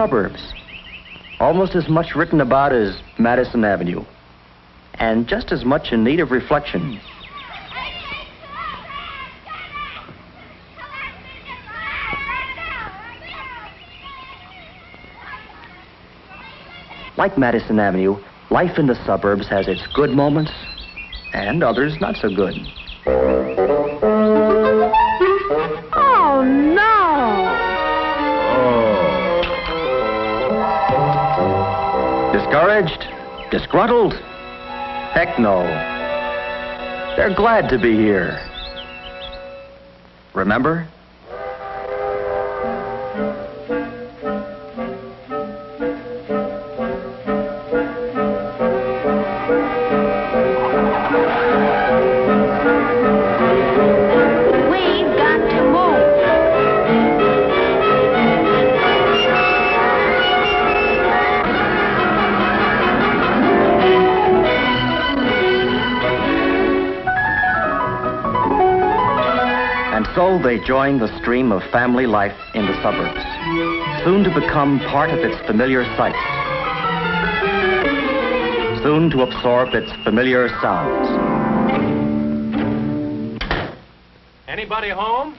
suburbs. Almost as much written about as Madison Avenue. And just as much in need of reflection. Like Madison Avenue, life in the suburbs has its good moments and others not so good. Oh, no! Discouraged? Disgruntled? Heck no. They're glad to be here. Remember? So they join the stream of family life in the suburbs, soon to become part of its familiar sights, soon to absorb its familiar sounds. Anybody home?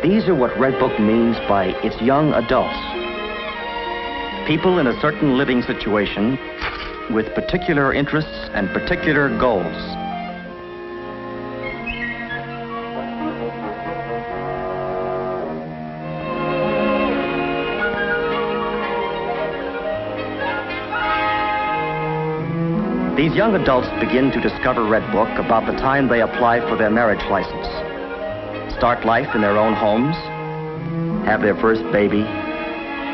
These are what Red Book means by its young adults. People in a certain living situation with particular interests and particular goals. These young adults begin to discover Red Book about the time they apply for their marriage license. Start life in their own homes, have their first baby,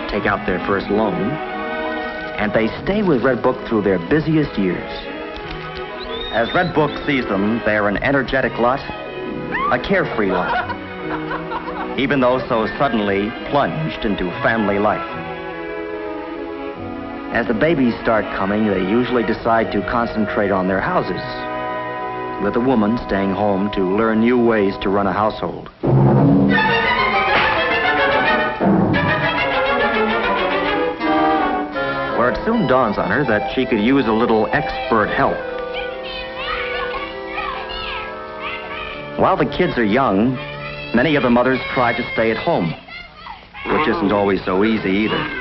take out their first loan, and they stay with Red Book through their busiest years. As Red Book sees them, they're an energetic lot, a carefree lot, even though so suddenly plunged into family life. As the babies start coming, they usually decide to concentrate on their houses, with the woman staying home to learn new ways to run a household. Where it soon dawns on her that she could use a little expert help. While the kids are young, many of the mothers try to stay at home, which isn't always so easy either.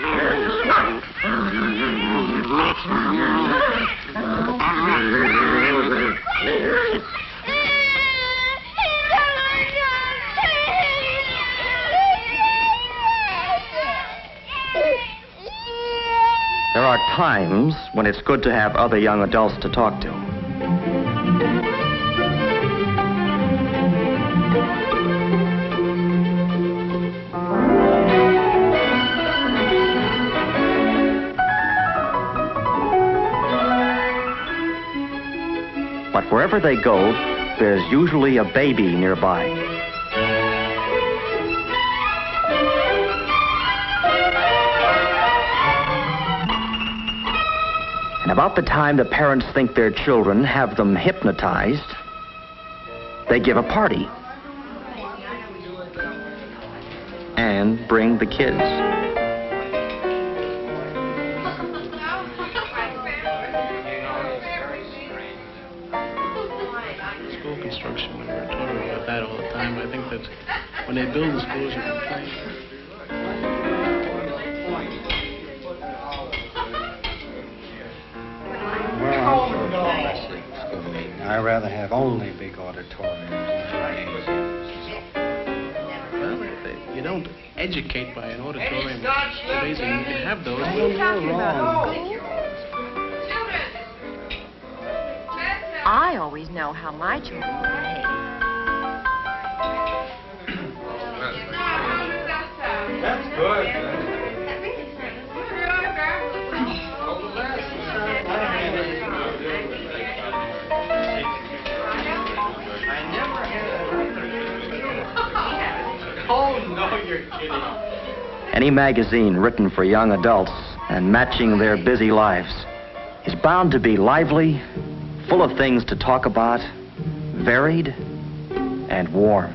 There are times when it's good to have other young adults to talk to. But wherever they go, there's usually a baby nearby. And about the time the parents think their children have them hypnotized, they give a party and bring the kids. School construction, we were talking about that all the time. I think that when they build the schools, you can play. I'd rather have only big auditoriums and Well, you don't educate by an auditorium. So basically, you can have those. I always know how my children behave. That's good. Oh, no, you're kidding. Any magazine written for young adults and matching their busy lives is bound to be lively, full of things to talk about, varied, and warm.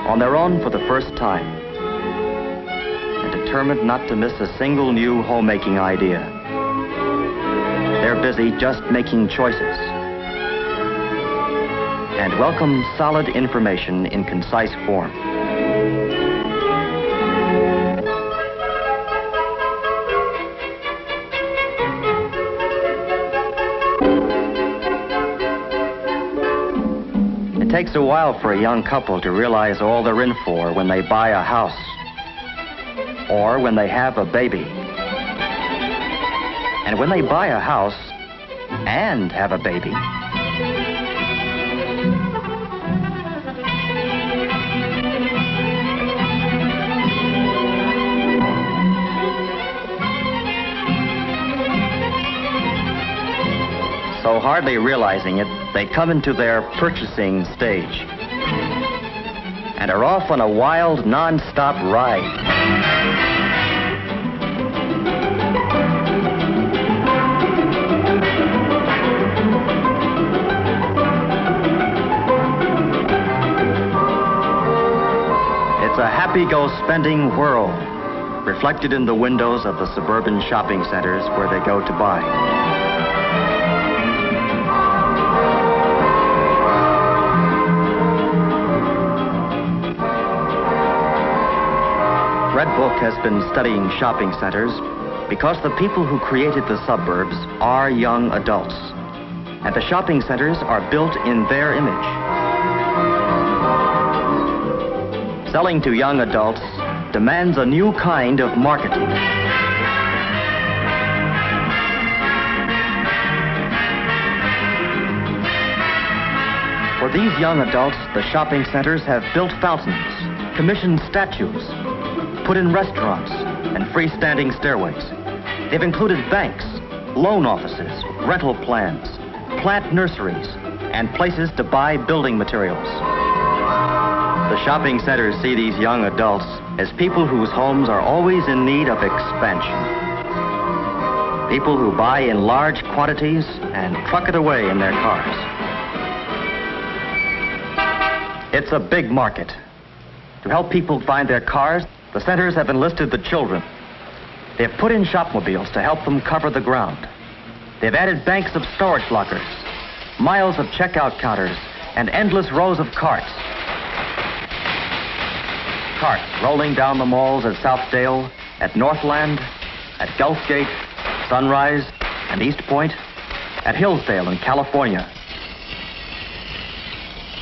On their own for the first time, and determined not to miss a single new homemaking idea. They're busy just making choices and welcome solid information in concise form. It takes a while for a young couple to realize all they're in for when they buy a house or when they have a baby. And when they buy a house and have a baby, so hardly realizing it, they come into their purchasing stage and are off on a wild, non-stop ride. It's a happy-go-spending whirl, reflected in the windows of the suburban shopping centers where they go to buy. Red Book has been studying shopping centers because the people who created the suburbs are young adults, and the shopping centers are built in their image. Selling to young adults demands a new kind of marketing. For these young adults, the shopping centers have built fountains, commissioned statues, put in restaurants and freestanding stairways. They've included banks, loan offices, rental plans, plant nurseries, and places to buy building materials. The shopping centers see these young adults as people whose homes are always in need of expansion. People who buy in large quantities and truck it away in their cars. It's a big market. To help people find their cars, the centers have enlisted the children. They've put in shopmobiles to help them cover the ground. They've added banks of storage lockers, miles of checkout counters, and endless rows of carts. Carts rolling down the malls at Southdale, at Northland, at Gulfgate, Sunrise, and East Point, at Hillsdale in California.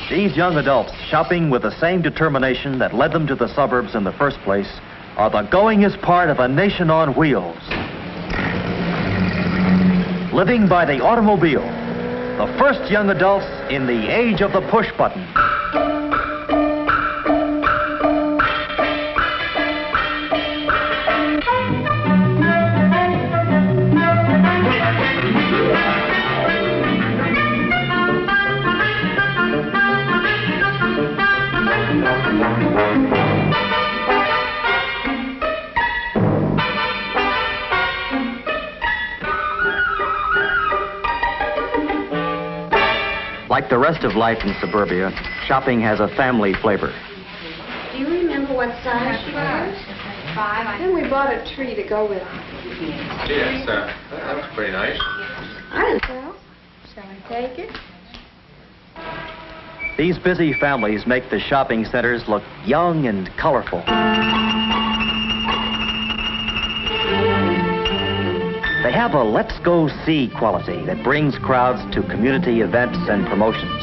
These young adults, shopping with the same determination that led them to the suburbs in the first place, are the goingest part of a nation on wheels. Living by the automobile, the first young adults in the age of the push button. Like the rest of life in suburbia, shopping has a family flavor. Do you remember what size she was? 5. Then we bought a tree to go with it. Yes, that was pretty nice. I don't know. Shall I take it? These busy families make the shopping centers look young and colorful. They have a let's go see quality that brings crowds to community events and promotions.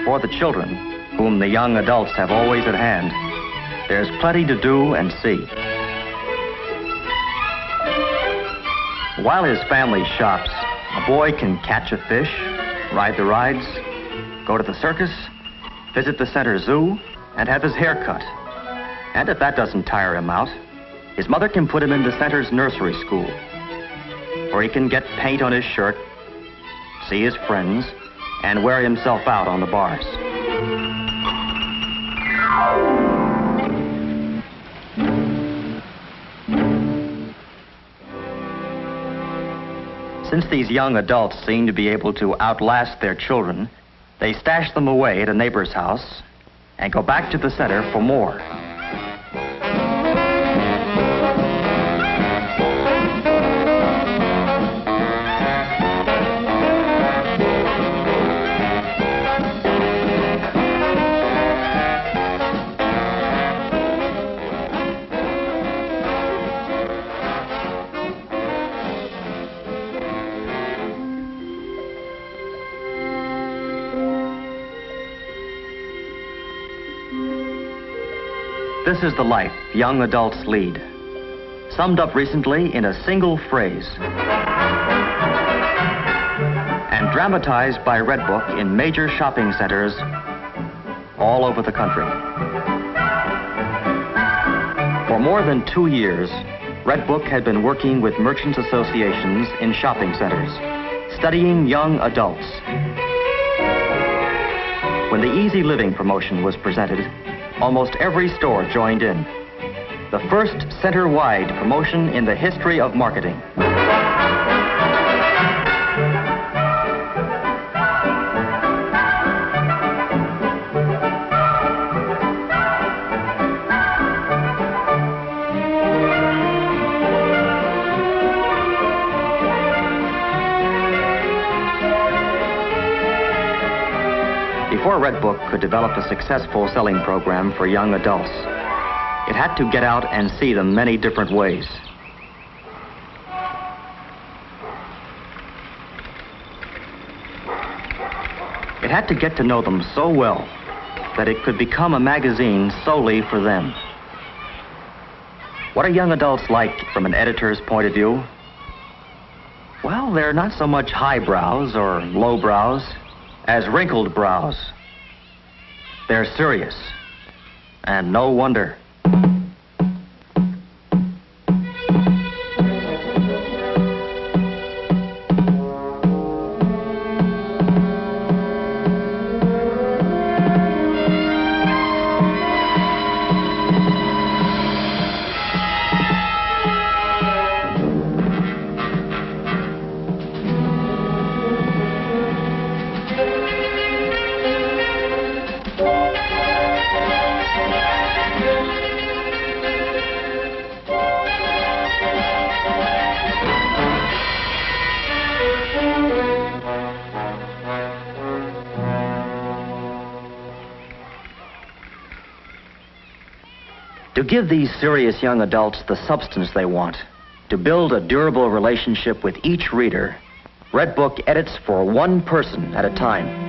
For the children, whom the young adults have always at hand, there's plenty to do and see. While his family shops, a boy can catch a fish, ride the rides, go to the circus, visit the center zoo, and have his hair cut. And if that doesn't tire him out, his mother can put him in the center's nursery school, where he can get paint on his shirt, see his friends, and wear himself out on the bars. Since these young adults seem to be able to outlast their children, they stash them away at a neighbor's house and go back to the center for more. This is the life young adults lead, summed up recently in a single phrase, and dramatized by Redbook in major shopping centers all over the country. For more than 2 years, Redbook had been working with merchants' associations in shopping centers, studying young adults. When the Easy Living promotion was presented, almost every store joined in. The first center-wide promotion in the history of marketing. Before Redbook could develop a successful selling program for young adults, it had to get out and see them many different ways. It had to get to know them so well that it could become a magazine solely for them. What are young adults like from an editor's point of view? Well, they're not so much highbrows or lowbrows as wrinkled brows. They're serious, and no wonder. To give these serious young adults the substance they want, to build a durable relationship with each reader, Redbook edits for one person at a time.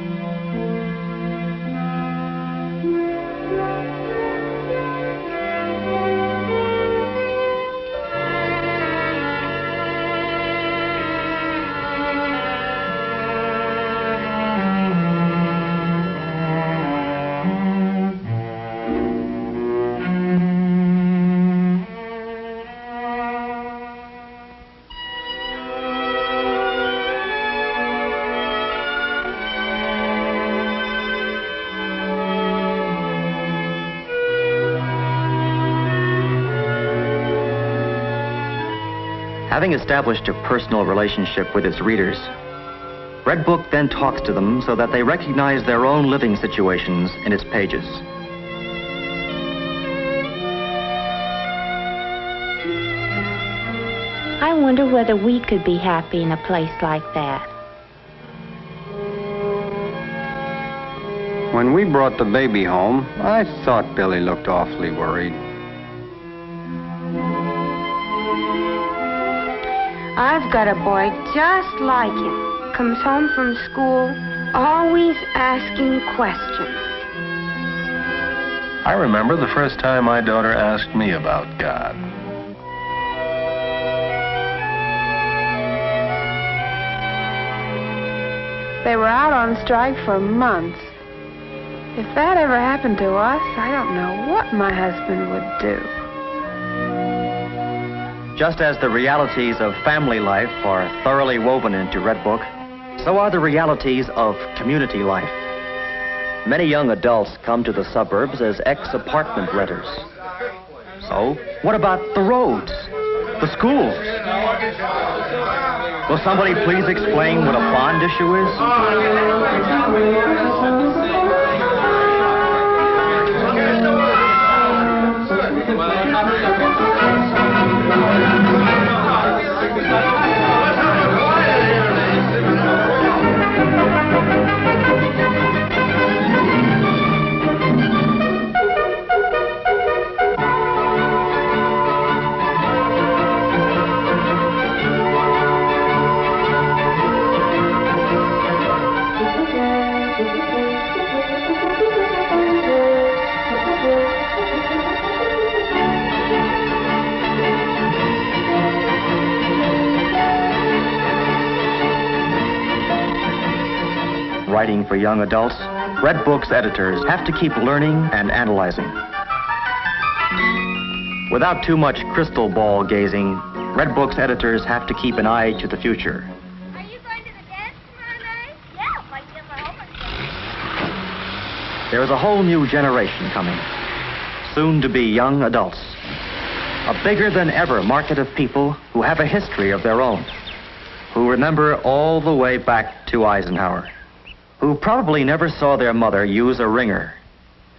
Having established a personal relationship with its readers, Red Book then talks to them so that they recognize their own living situations in its pages. I wonder whether we could be happy in a place like that. When we brought the baby home, I thought Billy looked awfully worried. I've got a boy just like him. Comes home from school, always asking questions. I remember the first time my daughter asked me about God. They were out on strike for months. If that ever happened to us, I don't know what my husband would do. Just as the realities of family life are thoroughly woven into Red Book, so are the realities of community life. Many young adults come to the suburbs as ex-apartment renters. So, what about the roads, the schools? Will somebody please explain what a bond issue is? Writing for young adults, Red Book's editors have to keep learning and analyzing. Without too much crystal ball gazing, Red Book's editors have to keep an eye to the future. Are you going to the dance tomorrow night? Yeah, if I get my homework done. There is a whole new generation coming, soon to be young adults. A bigger than ever market of people who have a history of their own, who remember all the way back to Eisenhower, who probably never saw their mother use a ringer,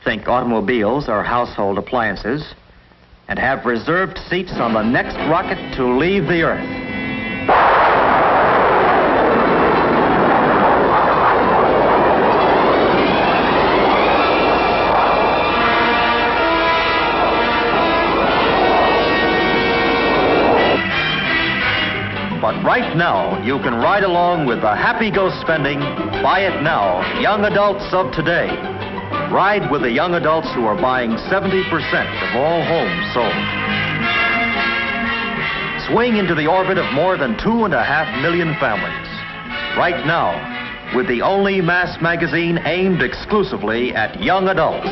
think automobiles are household appliances, and have reserved seats on the next rocket to leave the Earth. But right now, you can ride along with the happy go spending, buy it now, young adults of today. Ride with the young adults who are buying 70% of all homes sold. Swing into the orbit of more than 2.5 million families. Right now, with the only mass magazine aimed exclusively at young adults.